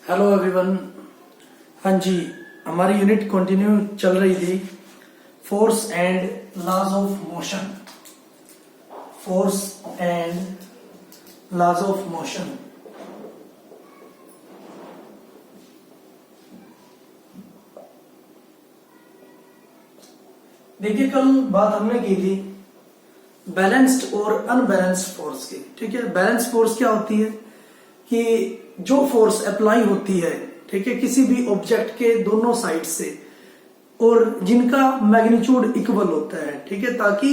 Hello everyone. हाँ जी, हमारी unit continue चल रही थी force and laws of motion. Force and laws of motion. देखिए, कल बात हमने की थी बैलेंस्ड और अनबैलेंस्ड फोर्स की। ठीक है, बैलेंस्ड फोर्स क्या होती है कि जो फोर्स अप्लाई होती है, ठीक है, किसी भी ऑब्जेक्ट के दोनों साइड से और जिनका मैग्नीट्यूड इक्वल होता है, ठीक है, ताकि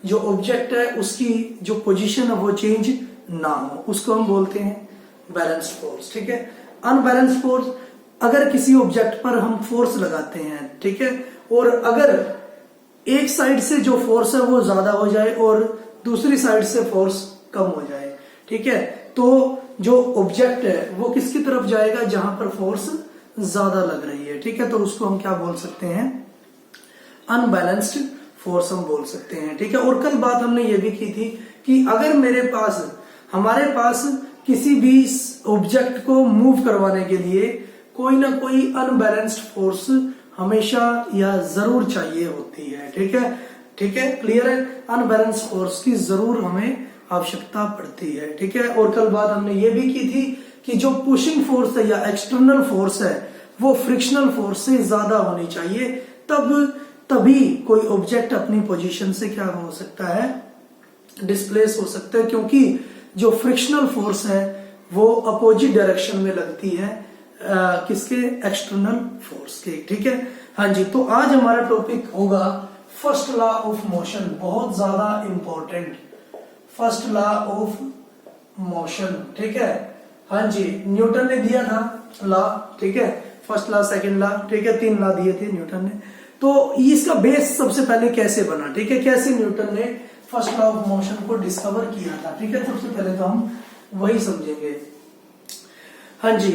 जो ऑब्जेक्ट है उसकी जो पोजीशन है वो चेंज ना हो, उसको हम बोलते हैं बैलेंस्ड फोर्स। ठीक है, अनबैलेंस्ड फोर्स, अगर किसी ऑब्जेक्ट पर हम फोर्स लगाते हैं, ठीक है, और अगर एक साइड से जो फोर्स है वो ज्यादा हो जाए और दूसरी साइड से फोर्स कम हो जाए, ठीक है, तो जो ऑब्जेक्ट है वो किसकी तरफ जाएगा, जहां पर फोर्स ज्यादा लग रही है। ठीक है, तो उसको हम क्या बोल सकते हैं, अनबैलेंस्ड फोर्स हम बोल सकते हैं। ठीक है, और कल बात हमने ये भी की थी कि अगर हमारे पास किसी भी ऑब्जेक्ट को मूव करवाने के लिए कोई ना कोई अनबैलेंस्ड फोर्स हमेशा या जरूर चाहिए होती है। ठीक है, ठीक है, क्लियर है, अनबैलेंस्ड फोर्स की जरूर हमें आवश्यकता पड़ती है। ठीक है, और कल बात हमने ये भी की थी कि जो पुशिंग फोर्स है या एक्सटर्नल फोर्स है वो फ्रिक्शनल फोर्स से ज्यादा होनी चाहिए, तभी कोई ऑब्जेक्ट अपनी पोजीशन से क्या हो सकता है, डिस्प्लेस हो सकता है, क्योंकि जो फ्रिक्शनल फोर्स है वो अपोजिट डायरेक्शन में लगती है किसके, एक्सटर्नल फोर्स के। ठीक है, हाँ जी, तो आज हमारा टॉपिक होगा फर्स्ट लॉ ऑफ मोशन, बहुत ज्यादा important, first law of motion. ठीक है, हाँ जी, न्यूटन ने दिया था लॉ, ठीक है, फर्स्ट लॉ, सेकंड लॉ, ठीक है, 3 लॉ दिए थे न्यूटन ने। तो इसका बेस सबसे पहले कैसे बना, ठीक है, कैसे न्यूटन ने फर्स्ट लॉ ऑफ मोशन को डिस्कवर किया था। ठीक है, सबसे पहले तो हम वही समझेंगे। हाँ जी,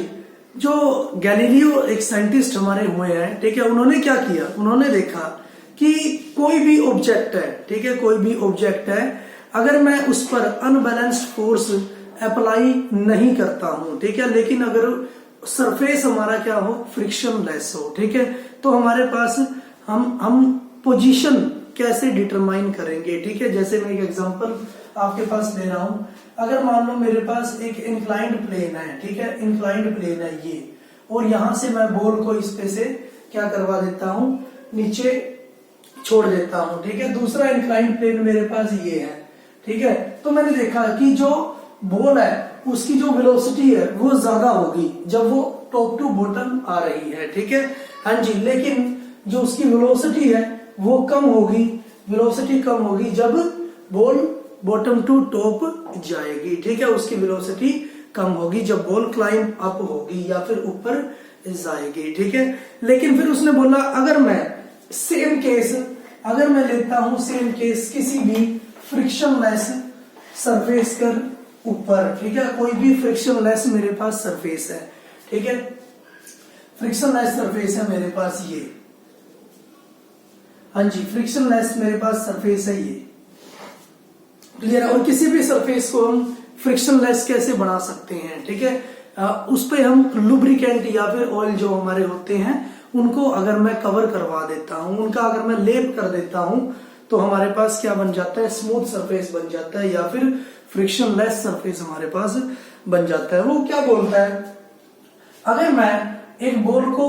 जो गैलीलियो एक साइंटिस्ट हमारे हुए हैं, ठीक है, उन्होंने क्या किया, उन्होंने देखा कि कोई भी ऑब्जेक्ट है, ठीक है, कोई भी ऑब्जेक्ट है, अगर मैं उस पर अनबैलेंस्ड फोर्स अप्लाई नहीं करता हूं, ठीक है, लेकिन अगर सरफेस हमारा क्या हो, फ्रिक्शन लेस हो, ठीक है, तो हमारे पास हम पोजीशन कैसे डिटरमाइन करेंगे। ठीक है, जैसे मैं एक एग्जांपल आपके पास दे रहा हूं, अगर मान लो मेरे पास एक इंक्लाइंड प्लेन है, ठीक है, इंक्लाइंड प्लेन है ये, और यहां से मैं बॉल को इस पे से क्या करवा देता हूं, नीचे छोड़ देता हूं, ठीक है, दूसरा इंक्लाइंड प्लेन मेरे पास ये है। ठीक है, तो मैंने देखा कि जो बॉल है उसकी जो वेलोसिटी है वो ज्यादा होगी जब वो टॉप टू बॉटम आ रही है। ठीक है, हाँ जी, लेकिन जो उसकी वेलोसिटी है वो कम होगी, वेलोसिटी कम होगी जब बॉल बॉटम टू टॉप जाएगी। ठीक है, उसकी वेलोसिटी कम होगी जब बॉल क्लाइंब अप होगी या फिर ऊपर जाएगी। ठीक है, लेकिन फिर उसने बोला अगर मैं सेम केस, अगर मैं लेता हूं सेम केस किसी भी फ्रिक्शन लेस सरफेस कर ऊपर, ठीक है, कोई भी फ्रिक्शन लेस मेरे पास सरफेस है, ठीक है, फ्रिक्शन लेस सरफेस है मेरे पास ये, हाँ जी, फ्रिक्शन लेस मेरे पास सरफेस है ये, क्लियर है, और किसी भी सरफेस को हम फ्रिक्शन लेस कैसे बना सकते हैं, ठीक है, उस पे हम लुब्रिकेंट या फिर ऑयल जो हमारे होते हैं उनको अगर मैं कवर करवा देता हूं, उनका अगर मैं लेप कर देता हूं, तो हमारे पास क्या बन जाता है, स्मूथ सरफेस बन जाता है या फिर फ्रिक्शन लेस सरफेस हमारे पास बन जाता है। वो क्या बोलता है, अगर मैं एक बॉल को,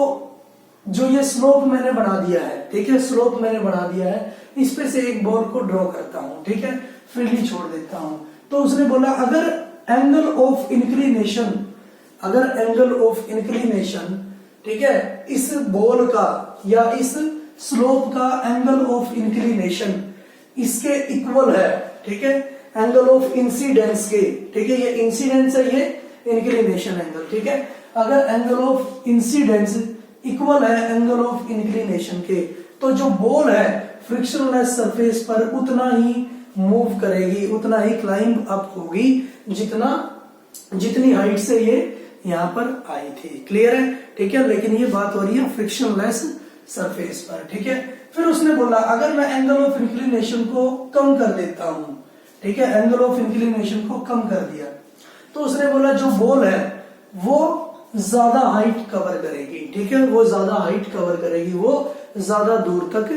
जो ये स्लोप मैंने बना दिया है, ठीक है, स्लोप मैंने बना दिया है, इस पे से एक बॉल को ड्रॉ करता हूं, ठीक है, फ्रीली छोड़ देता हूं, तो उसने बोला अगर एंगल ऑफ इंक्लिनेशन, अगर एंगल ऑफ इंक्लिनेशन, ठीक है, इस बॉल का या इस स्लोप का एंगल ऑफ इंक्लिनेशन इसके इक्वल है, ठीक है, एंगल ऑफ इंसिडेंस के, ठीक है, ये इंसिडेंस है, ये इंक्लिनेशन एंगल, ठीक है, अगर एंगल ऑफ इंसिडेंस इक्वल है एंगल ऑफ इंक्लिनेशन के, तो जो बॉल है फ्रिक्शनलेस सरफेस पर उतना ही मूव करेगी, उतना ही क्लाइंब अप होगी जितनी हाइट से ये यहां पर आई थी। क्लियर है, ठीक है, लेकिन ये बात हो रही है फ्रिक्शनलेस सरफेस पर। ठीक है, फिर उसने बोला अगर मैं एंगल ऑफ इंक्लिनेशन को कम कर देता हूं, ठीक है, एंगल ऑफ इंक्लिनेशन को कम कर दिया, तो उसने बोला जो बॉल है वो ज्यादा हाइट कवर करेगी, ठीक है, वो ज्यादा हाइट कवर करेगी, वो ज्यादा दूर तक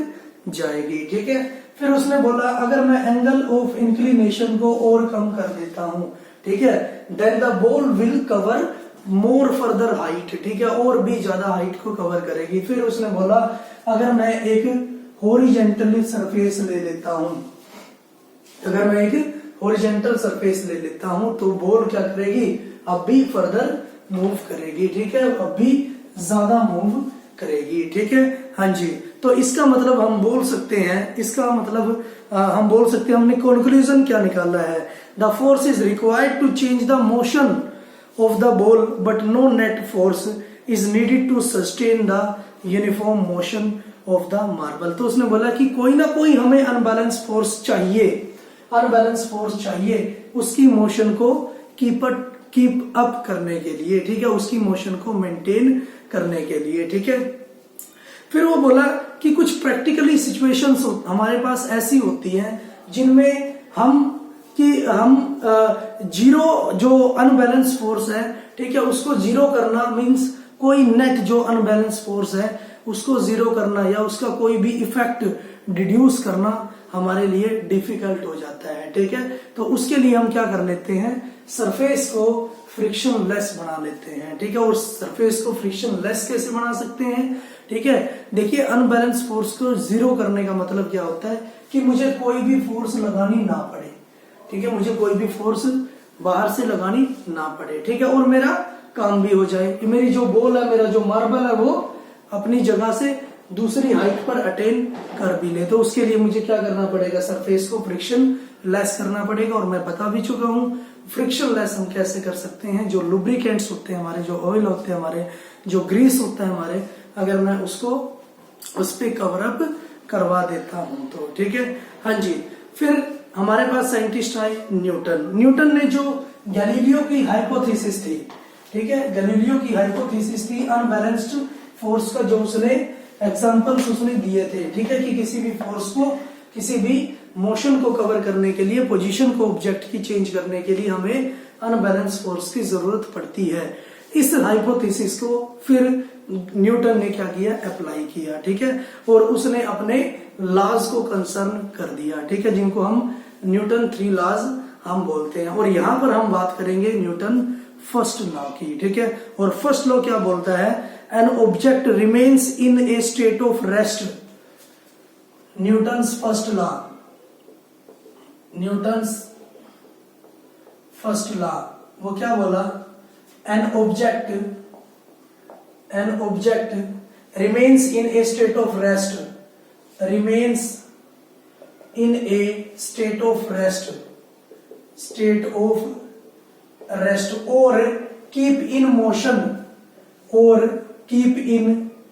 जाएगी, ठीक है। फिर उसने बोला अगर मैं एंगल ऑफ इंक्लिनेशन को और कम कर देता हूं, ठीक है, then the ball will cover more further height, ठीक है, और भी ज्यादा हाइट को कवर करेगी। फिर उसने बोला अगर मैं एक हॉरिजेंटल सरफेस ले लेता हूं, अगर मैं एक हॉरिजेंटल सरफेस ले लेता हूं तो बॉल क्या करेगी, अब भी फर्दर मूव करेगी, ठीक है, अब भी ज्यादा मूव करेगी, ठीक है। हाँ जी, तो इसका मतलब हम बोल सकते हैं, इसका मतलब हम बोल सकते हैं, हमने कंक्लूजन क्या निकाला है, the force is required to change the motion of the ball but no net force is needed to sustain the uniform motion of the marble. तो उसने बोला कि कोई ना कोई हमें अनबैलेंस फोर्स चाहिए, अनबैलेंस फोर्स चाहिए उसकी मोशन को कीप अप करने के लिए, ठीक है, उसकी मोशन को मेंटेन करने के लिए, ठीक है। फिर वो बोला कि कुछ प्रैक्टिकली सिचुएशंस हमारे पास ऐसी होती हैं जिनमें हम जीरो जो अनबैलेंस फोर्स है, ठीक है, उसको जीरो करना मींस कोई नेट जो अनबैलेंस फोर्स है उसको जीरो करना या उसका कोई भी इफेक्ट डिड्यूस करना हमारे लिए डिफिकल्ट हो जाता है, ठीक है। तो उसके लिए हम क्या कर लेते हैं, सरफेस को फ्रिक्शन लेस बना लेते हैं, ठीक है। और सरफेस को फ्रिक्शन लेस कैसे बना सकते हैं, ठीक है, देखिए अनबैलेंस फोर्स को जीरो करने का मतलब क्या होता है कि मुझे कोई भी फोर्स लगानी ना पड़े, ठीक है, मुझे कोई भी फोर्स बाहर से लगानी ना पड़े, ठीक है, और मेरा काम भी हो जाए कि मेरी जो बॉल है, मेरा जो मार्बल है वो अपनी जगह से दूसरी हाइट पर अटेन कर भी ले। तो उसके लिए मुझे क्या करना पड़ेगा, सरफेस को फ्रिक्शन लेस करना पड़ेगा। और मैं बता भी चुका हूं फ्रिक्शन लेस हम कैसे कर सकते हैं, जो लुब्रिकेंट्स होते हैं हमारे, जो ऑयल होते हैं हमारे, जो ग्रीस होता है हमारे, अगर मैं उसको उस पर कवर अप करवा देता हूं तो, ठीक है। हाँ जी, फिर हमारे पास साइंटिस्ट आए न्यूटन। न्यूटन ने जो गैलीलियो की हाइपोथेसिस थी, ठीक है, गैलीलियो की हाइपोथेसिस थी अनबैलेंस्ड फोर्स का, जो उसने एग्जांपल्स उसने दिए थे, ठीक है, कि किसी भी फोर्स को, किसी भी मोशन को कवर करने के लिए, पोजीशन को ऑब्जेक्ट की चेंज करने के लिए हमें अनबैलेंस फोर्स की जरूरत पड़ती है। इस हाइपोथेसिस को फिर न्यूटन ने क्या किया, अप्लाई किया, ठीक है, और उसने अपने लॉज को कंसर्न कर दिया, ठीक है, जिनको हम न्यूटन 3 लॉज हम बोलते हैं। और यहां पर हम बात करेंगे न्यूटन फर्स्ट लॉ की, ठीक है। और फर्स्ट लॉ क्या बोलता है, an object remains in A state of rest, Newton's first law, Newton's first law वो क्या बोला, an object remains in a state of rest, remains in a state of rest or keep in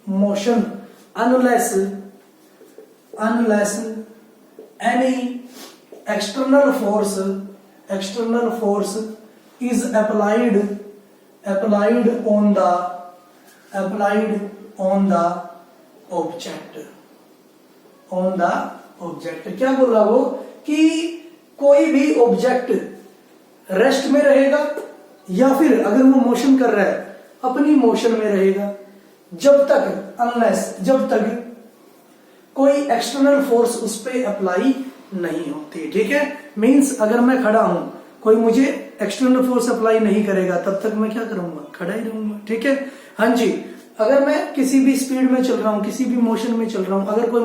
motion unless any external force is applied on the object। क्या बोल रहा वो कि कोई भी ऑब्जेक्ट रेस्ट में रहेगा या फिर अगर वो मोशन कर रहा है अपनी मोशन में रहेगा जब तक कोई एक्सटर्नल फोर्स उस पर अप्लाई नहीं होती, ठीक है। मींस अगर मैं खड़ा हूं, कोई मुझे एक्सटर्नल फोर्स अप्लाई नहीं करेगा, तब तक मैं क्या करूंगा, खड़ा ही रहूंगा, ठीक है। हाँ जी, अगर मैं किसी भी स्पीड में चल रहा हूं, किसी भी मोशन में चल रहा हूं, अगर कोई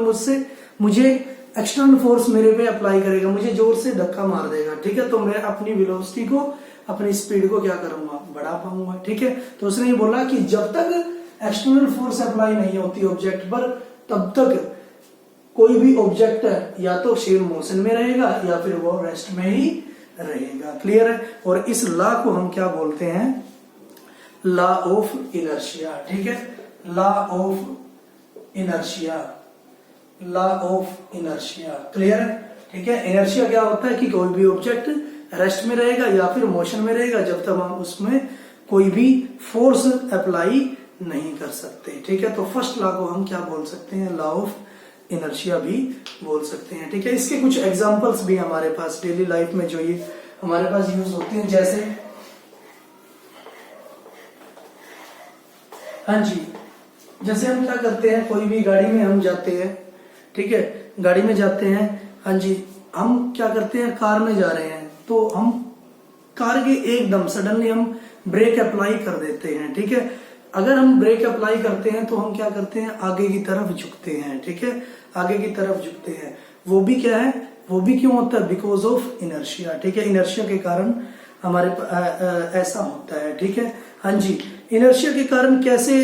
मुझे एक्सटर्नल फोर्स मेरे पे अप्लाई करेगा, मुझे जोर से धक्का मार देगा, ठीक है, तो मैं अपनी वेलोसिटी को, अपनी स्पीड को क्या करूंगा, बढ़ा पाऊंगा, ठीक है। तो उसने ये बोला कि जब तक एक्सटर्नल फोर्स अप्लाई नहीं होती ऑब्जेक्ट पर, तब तक कोई भी ऑब्जेक्ट है या तो सेम मोशन में रहेगा या फिर वो रेस्ट में ही रहेगा। क्लियर है। और इस लॉ को हम क्या बोलते हैं, लॉ ऑफ इनर्शिया, ठीक है, law of inertia, law of inertia. Clear है, ठीक है। इनर्शिया क्या होता है कि कोई भी ऑब्जेक्ट रेस्ट में रहेगा या फिर मोशन में रहेगा जब तक हम उसमें कोई भी फोर्स अप्लाई नहीं कर सकते, ठीक है। तो फर्स्ट लॉ को हम क्या बोल सकते हैं, लॉ ऑफ इनर्शिया भी बोल सकते हैं, ठीक है। इसके कुछ एग्जांपल्स भी हमारे पास डेली लाइफ में जो ये हमारे पास यूज होते हैं, जैसे हाँ जी, जैसे हम क्या करते हैं, कोई भी गाड़ी में हम जाते हैं, ठीक है, गाड़ी में जाते हैं, हाँ जी, हम क्या करते हैं, कार में जा रहे हैं, तो हम कार के एकदम सडनली हम ब्रेक अप्लाई कर देते हैं, ठीक है। अगर हम ब्रेक अप्लाई करते हैं तो हम क्या करते हैं, आगे की तरफ झुकते हैं, ठीक है, आगे की तरफ झुकते हैं। वो भी क्या है, वो भी क्यों होता है, बिकॉज ऑफ इनर्शिया, ठीक है, इनर्शिया के कारण हमारे ऐसा होता है, ठीक है। हाँ जी, इनर्शिया के कारण कैसे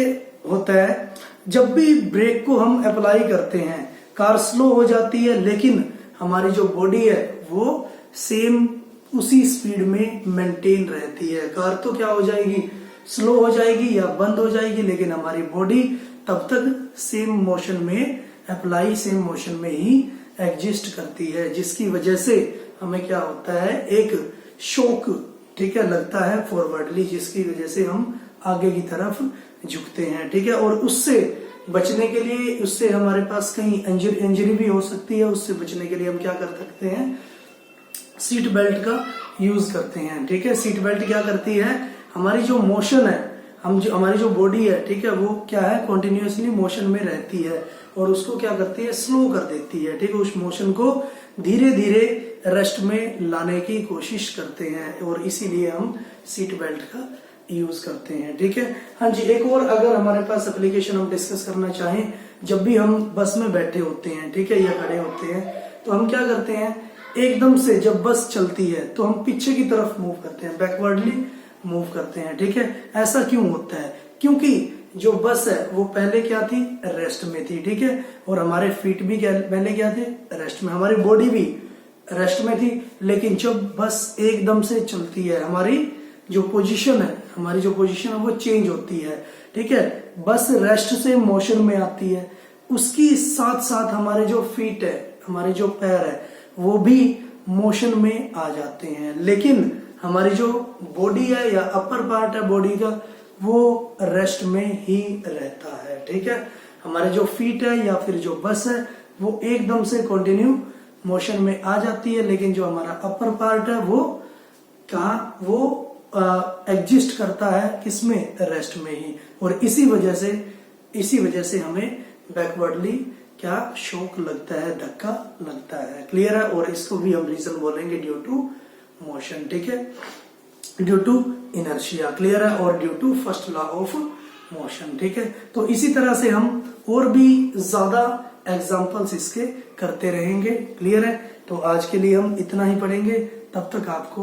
होता है, जब भी ब्रेक को हम अप्लाई करते हैं कार स्लो हो जाती है, लेकिन हमारी जो बॉडी है वो सेम उसी स्पीड में मेंटेन रहती है। कार तो क्या हो जाएगी, स्लो हो जाएगी या बंद हो जाएगी, लेकिन हमारी बॉडी तब तक सेम मोशन में अप्लाई, सेम मोशन में ही एग्जिस्ट करती है, जिसकी वजह से हमें क्या होता है, एक शॉक, ठीक है, लगता है फॉरवर्डली, जिसकी वजह से हम आगे की तरफ झुकते हैं, ठीक है। और उससे बचने के लिए, उससे हमारे पास कहीं इंजरी भी हो सकती है, उससे बचने के लिए हम क्या कर सकते हैं, सीट बेल्ट का यूज करते हैं, ठीक है। सीट बेल्ट क्या करती है, हमारी जो मोशन है, हमारी जो बॉडी है, ठीक है, वो क्या है, कॉन्टिन्यूसली मोशन में रहती है, और उसको क्या करती है, स्लो कर देती है, ठीक है। उस मोशन को धीरे धीरे रेस्ट में लाने की कोशिश करते हैं, और इसीलिए हम सीट बेल्ट का यूज करते हैं, ठीक है। हाँ जी, एक और अगर हमारे पास एप्लीकेशन हम डिस्कस करना चाहें, जब भी हम बस में बैठे होते हैं, ठीक है, या खड़े होते हैं, तो हम क्या करते हैं, एकदम से जब बस चलती है तो हम पीछे की तरफ मूव करते हैं, बैकवर्डली मूव करते हैं, ठीक है। ऐसा क्यों होता है, क्योंकि जो बस है वो पहले क्या थी, रेस्ट में थी, ठीक है, और हमारे फीट भी पहले क्या थे, रेस्ट में, हमारी बॉडी भी रेस्ट में थी। लेकिन जब बस एकदम से चलती है, हमारी जो पोजीशन है, हमारी जो पोजीशन है वो चेंज होती है, ठीक है। बस रेस्ट से मोशन में आती है, उसकी साथ साथ हमारे जो फीट है, हमारे जो पैर है, वो भी मोशन में आ जाते हैं, लेकिन हमारी जो बॉडी है या अपर पार्ट है बॉडी का, वो रेस्ट में ही रहता है, ठीक है। हमारे जो फीट है या फिर जो बस है वो एकदम से कंटिन्यू मोशन में आ जाती है, लेकिन जो हमारा अपर पार्ट है वो कहाँ, वो एग्जिस्ट करता है किसमें, रेस्ट में ही, और इसी वजह से हमें बैकवर्डली क्या शॉक लगता है, धक्का लगता है, क्लियर है। और इसको भी हम रीजन बोलेंगे ड्यू टू मोशन, ठीक है, ड्यू टू इनर्शिया, क्लियर है, और due to first law of motion, ठीक है। तो इसी तरह से हम और भी ज्यादा एग्जांपल्स इसके करते रहेंगे, क्लियर है। तो आज के लिए हम इतना ही पढ़ेंगे, तब तक आपको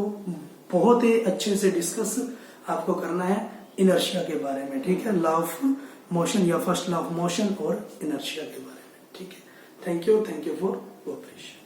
बहुत ही अच्छे से डिस्कस आपको करना है इनर्शिया के बारे में, ठीक है, लॉ ऑफ मोशन या फर्स्ट लॉ ऑफ मोशन और इनर्शिया के बारे में, ठीक है। Thank you for cooperation.